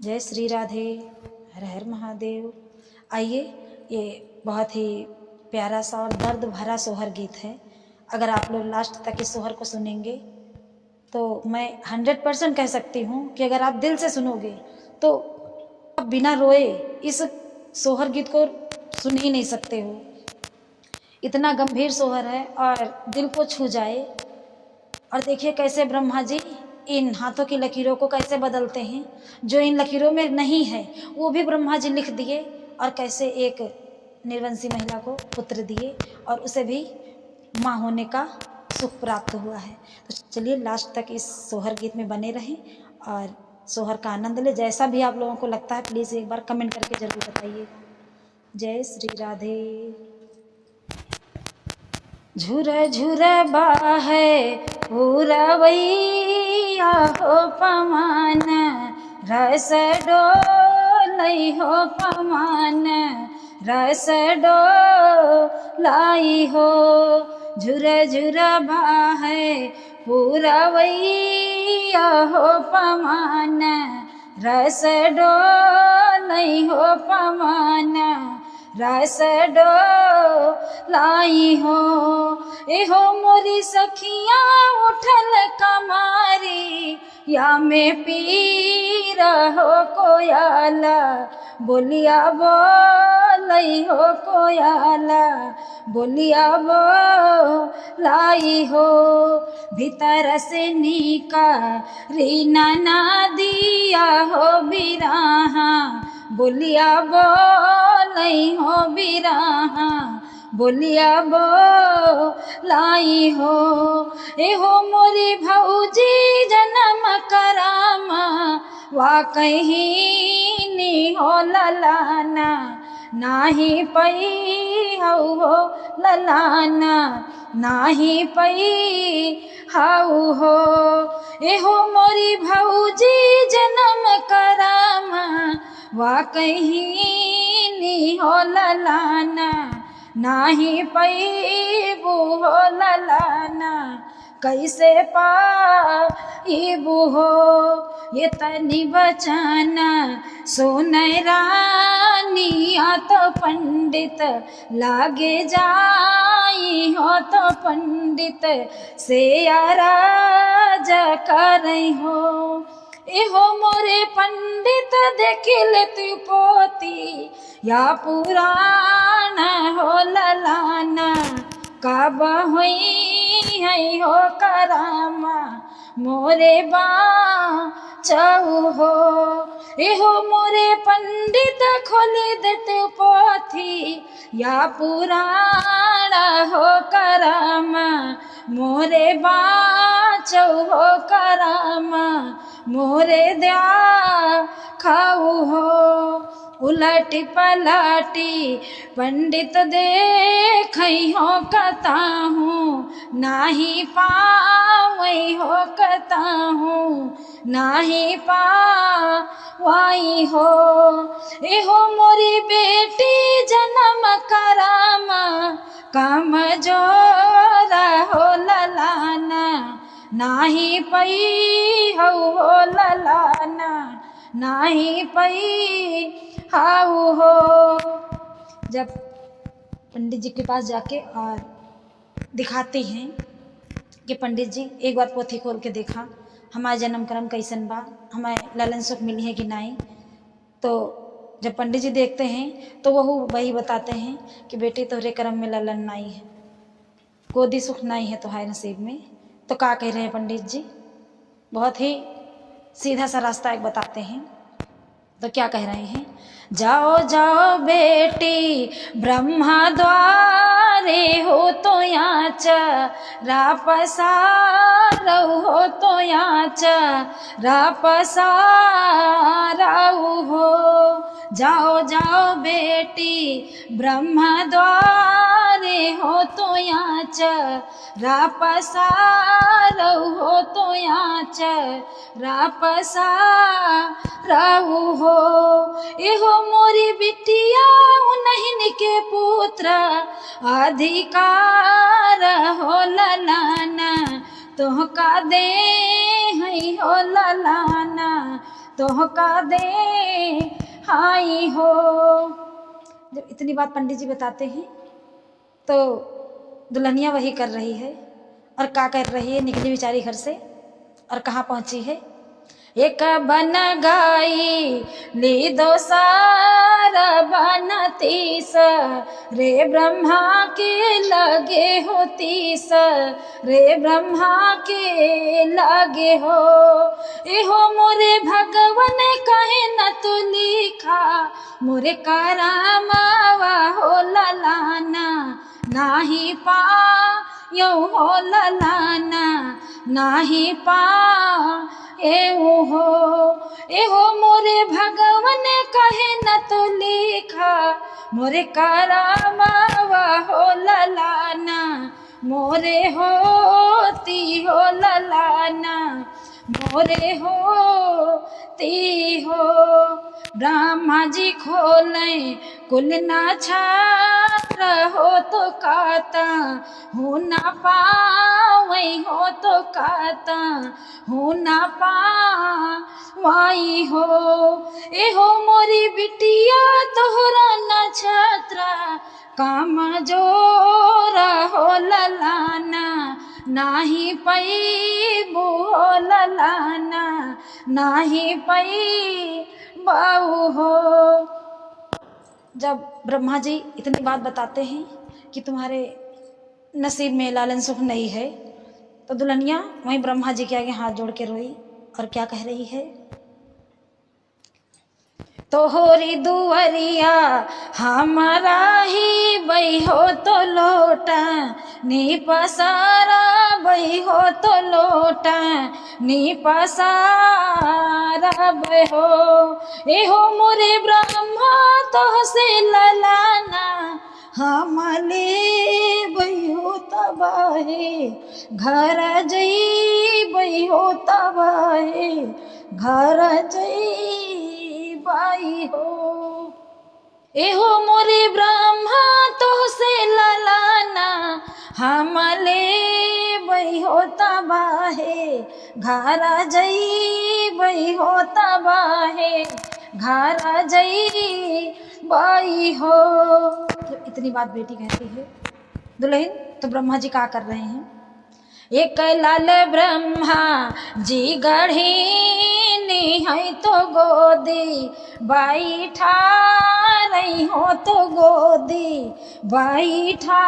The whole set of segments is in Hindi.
जय श्री राधे। हर हर महादेव। आइए, ये बहुत ही प्यारा सा और दर्द भरा सोहर गीत है। अगर आप लोग लास्ट तक इस सोहर को सुनेंगे तो मैं 100% कह सकती हूँ कि अगर आप दिल से सुनोगे तो आप बिना रोए इस सोहर गीत को सुन ही नहीं सकते हो। इतना गंभीर सोहर है और दिल को छू जाए। और देखिए कैसे ब्रह्मा जी इन हाथों की लकीरों को कैसे बदलते हैं। जो इन लकीरों में नहीं है वो भी ब्रह्मा जी लिख दिए, और कैसे एक निर्वंशी महिला को पुत्र दिए और उसे भी माँ होने का सुख प्राप्त हुआ है। तो चलिए लास्ट तक इस सोहर गीत में बने रहें और सोहर का आनंद ले। जैसा भी आप लोगों को लगता है प्लीज़ एक बार कमेंट करके ज़रूर बताइए। जय श्री राधे। झुर झुर बाहे पूरवैया हो पवन, रस डोलाई हो पवन, रस डोलाई हो। झुर झुर बाहे पूरवैया हो पवन, रस डोलाई हो पवन, रस डोलाई हो। एहो मोरी सखिया उठल कमारी, या में पीर हो कोयाला, बोलिया बोलई हो कोयाला, बोलिया बोलाई हो। भीतर से निका रीना ना दिया हो बिराहा, बोलिया बोलई हो बिराहा, बोलिया बोलाई हो। एहो मोरी भौजी जन्म करामा, वाकई नी हो ललाना, नाही पई हो ललाना, नाही पई हाउ हो। एहो मोरी भौजी जन्म करामा, वाकई नी हो ललाना, नाही पैबू हो ललाना, कैसे पाइबू हो। ये तनी बचाना सोनय रानी, आ तो पंडित लागे जाई हो, तो पंडित से राज करई हो। एहो मोरे पंडित देखिल तू पोती, या पुराण हो ललाना, कब हुई है हो करामा, मोरे बाचऊ हो। एहो मोरे पंडित खोली देते पोथी, या पुराण हो करामा, मोरे बाचऊ हो करामा, मोरे द्या खाऊ हो। उलटी पलटी पंडित देखई हो कता हूँ, नाही पावई हो कता हूँ, नाही पावाई हो। एहो मोरी बेटी जन्म करामा, कमजोरा हो ललाना, नाही पई हो ललाना, नाही पई हाउ हो। जब पंडित जी के पास जाके और दिखाते हैं कि पंडित जी एक बार पोथी खोल के देखा, हमारा जन्म कर्म कैसन बा, हमें ललन सुख मिली है कि नहीं। तो जब पंडित जी देखते हैं तो वही बताते हैं कि बेटे तोहरे कर्म में ललन नहीं है, गोदी सुख नहीं है तुम्हारे नसीब में। तो क्या कह रहे हैं पंडित जी, बहुत ही सीधा सा रास्ता एक बताते हैं। तो क्या कह रहे हैं, जाओ जाओ बेटी ब्रह्मा द्वारे, हो तो याच रापसारऊ, हो तो याच रापसारऊ हो। जाओ जाओ बेटी ब्रह्मा द्वारे, हो तो याच रापसारऊ, हो तो याच रापसारऊ हो। एहो मोरी बिटिया उन्हीं के पुत्र अधिकार हो ललाना, तुहका दे है हो ललाना, तोहका दे हाई हो। जब इतनी बात पंडित जी बताते हैं तो दुल्हनिया वही कर रही है। और क्या कर रही है, निकली बेचारी घर से और कहाँ पहुंची है। एक बन गई ली दो सार बनतीस, रे ब्रह्मा के लगे हो तीस, रे ब्रह्मा के लगे हो। एहो मोरे भगवन कहे न तू लिखा, मोरे करामावा हो ललाना, नाही पा यो हो ललाना, नाही पा एहो मोरे भगवन कहे न तो लिखा, मोरे करामावा हो ललाना, मोरे होती हो ललाना, मोरे होती हो। ब्रह्मा जी खोले कुल ना छात्र हो तो काता, हो ना पावई हो तो काता, हो ना पावई हो। एहो मोरी बिटिया तोहरा नक्षत्र, काम जोरा हो ललाना, नाही पैबू हो ललाना, नाही पैबू हो। जब ब्रह्मा जी इतनी बात बताते हैं कि तुम्हारे नसीब में लालन सुख नहीं है, तो दुल्हनिया वहीं ब्रह्मा जी के आगे हाथ जोड़ के रोई और क्या कह रही है। तोहरी दुवरिया हमारा ही बई हो तो लोटा, नी पसारा बई हो तो लोटा, नी पसारा बई हो। एहो मोरे ब्रह्मा तो से ललाना, हमले बई हो तबाहे, घर जई बई हो तबाहे, घर जई बाई हो। एहो मोरे ब्रह्मा तो से ललाना, हमले बई हो तबाहे, घर जई बई हो तबाहे, घर जई बाई हो। जब इतनी बात बेटी कहती है दुल्हन, तो ब्रह्मा जी क्या कर रहे हैं। एक लाल ब्रह्मा जी गढ़ी है तो गोदी, बैठा रही हो तो गोदी, बैठा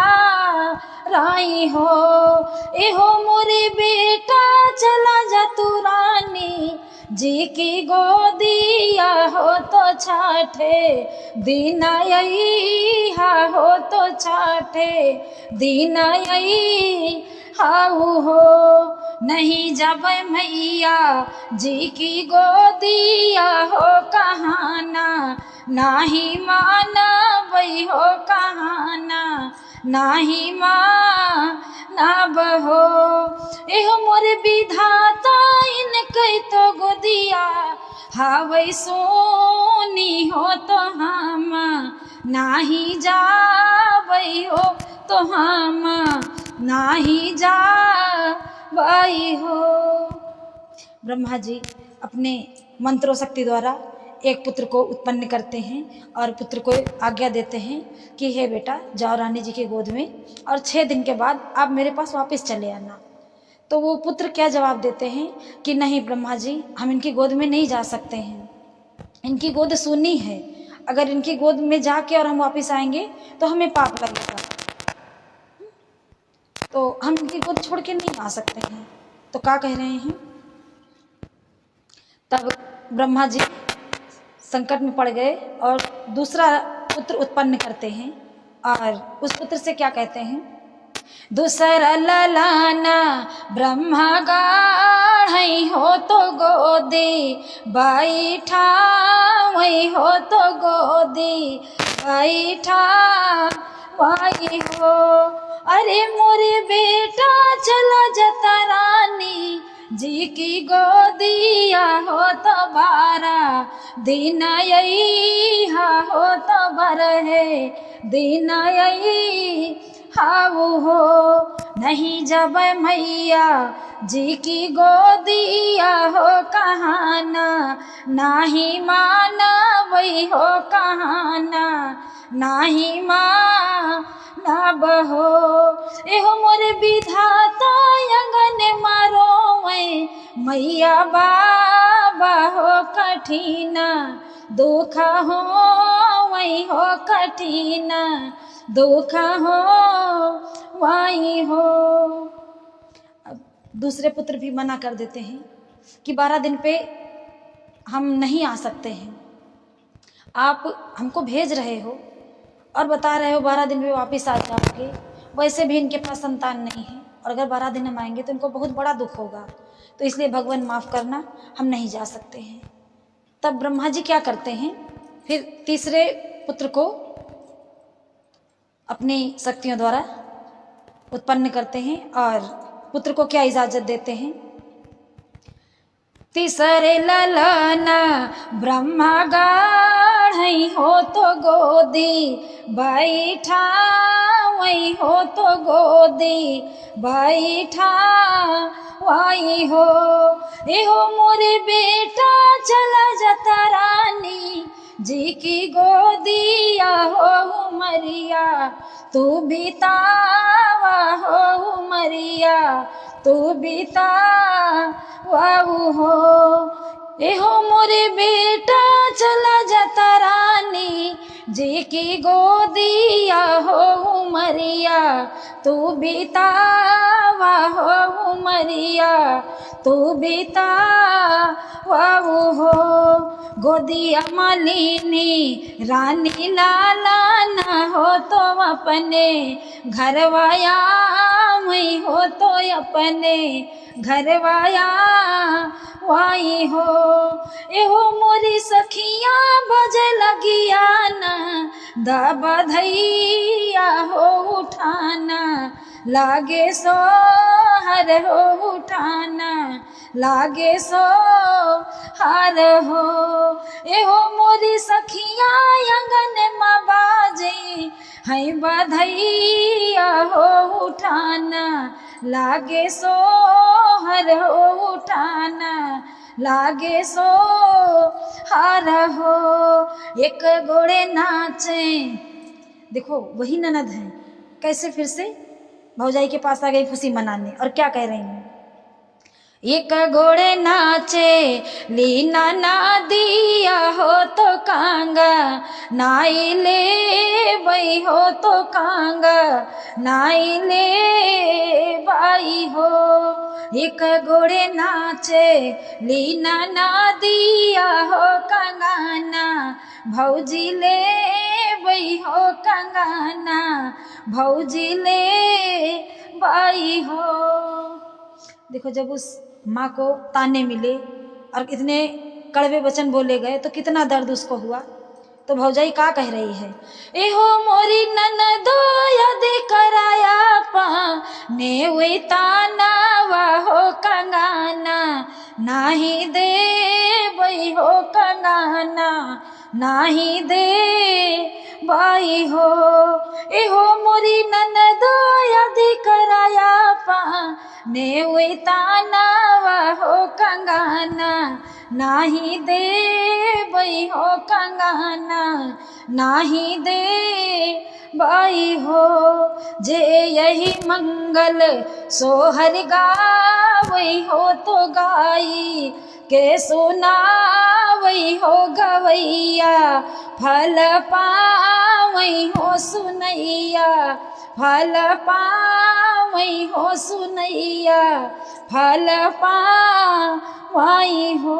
रही हो। एहो मोरे बेटा चला जा तू रानी जी की गोदिया, हो तो छाठे दिन यही हो तो छाठे दिन यही हाउ हो। नहीं जब मैया जी की गोदिया हो कहाना, नाही माना वही हो कहाना, नाही माना बहो। एहो मोरे विधाता इनके तो गोदिया, हावै सोनी हो तो हम नाही जावई हो तो हम नाही जा बाई हो। ब्रह्मा जी अपने मंत्रों शक्ति द्वारा एक पुत्र को उत्पन्न करते हैं और पुत्र को आज्ञा देते हैं कि हे बेटा जाओ रानी जी की गोद में और 6 दिन के बाद आप मेरे पास वापस चले आना। तो वो पुत्र क्या जवाब देते हैं कि नहीं ब्रह्मा जी, हम इनकी गोद में नहीं जा सकते हैं, इनकी गोद सूनी है, अगर इनकी गोद में जाके और हम वापस आएंगे तो हमें पाप लगेगा, तो हम इनकी गोद छोड़ के नहीं आ सकते हैं। तो क्या कह रहे हैं। तब ब्रह्मा जी संकट में पड़ गए और दूसरा पुत्र उत्पन्न करते हैं और उस पुत्र से क्या कहते हैं। दूसरा ललाना ब्रह्मा गाढ़ई हो तो गोदी, बैठा वही हो तो गोदी, बैठा वही हो। अरे मोरे बेटा चला जता रानी जी की गोदिया, हो तो 12 दिन यही हो तो 12 दिन यही हाउ हो। नहीं जब मैया जी की गोदिया हो कहाना, नाही माना वही हो कहाना, नाही माँ ना बहो। एहो मोरे विधाता अंगन मारो मैया बाबा हो कठिना, दुख हो वही हो कठिना, दुख हो वही हो। अब दूसरे पुत्र भी मना कर देते हैं कि 12 दिन पे हम नहीं आ सकते हैं, आप हमको भेज रहे हो और बता रहे हो 12 दिन में वापस आ जाओगे। वैसे भी इनके पास संतान नहीं है और अगर 12 दिन हम आएंगे तो इनको बहुत बड़ा दुख होगा, तो इसलिए भगवान माफ़ करना, हम नहीं जा सकते हैं। तब ब्रह्मा जी क्या करते हैं, फिर तीसरे पुत्र को अपनी शक्तियों द्वारा उत्पन्न करते हैं और पुत्र को क्या इजाज़त देते हैं। तीसरे ललना ब्रह्मा गाढ़ई हो तो गोदी बैठा, वही हो तो गोदी बैठा वही हो। एहो मोरे बेटा चला जाता रानी जी की गोदिया हो उमरिया, तू बीतावा हो उमरिया, तू बीता वाऊ हो। एहो मोरे बेटा चला जाता रानी जी की गोदिया हो उमरिया, तू बीतावा हो उमरिया, तू बीता वाऊ हो। गोदिया मालिनी रानी लाला ना हो तो अपने घरवाया, मैं हो तो अपने घरवाया वाई हो। एहो मोरी सखिया बजे लगिया ना, द बधैया हो उठाना, लागे सो हर हो उठाना, लागे सो हार हो। एहो मोरी सखिया अंगन में बाजे है बधैया हो उठाना, लागे सो हर हो उठाना, लागे सो हार हो। एक घोड़े नाचे, देखो वही ननद है कैसे फिर से भौजाई के पास आ गई खुशी मनाने और क्या कह रही हैं। एक घोड़े नाचे लीना ना दिया हो तो कांगा, नाई ले बई हो तो कांगा, नाई ले बाई हो। एक घोड़े नाचे लीना ना दिया हो कंगाना, भौजी ले बई हो कंगाना, भौजी ले बाई हो। देखो जब उस माँ को ताने मिले और इतने कड़वे वचन बोले गए तो कितना दर्द उसको हुआ। तो भौजाई क्या कह रही है, एहो मोरी ननदो यदि कराया पाने वे ताना हो कंगाना, नाही दे बई हो कंगाना, नाही दे बाई हो। एहो मोरी ननदो यदि कराया पाने वे ताना हो कंगाना, नाही दे बई हो कंगाना, नाही दे बाई हो। जे यही मंगल सोहर गावई हो तो गाई के सुनावई हो गवैया, फल पावई हो सुनैया, फल पावई हो सुनैया, फल पावई हो।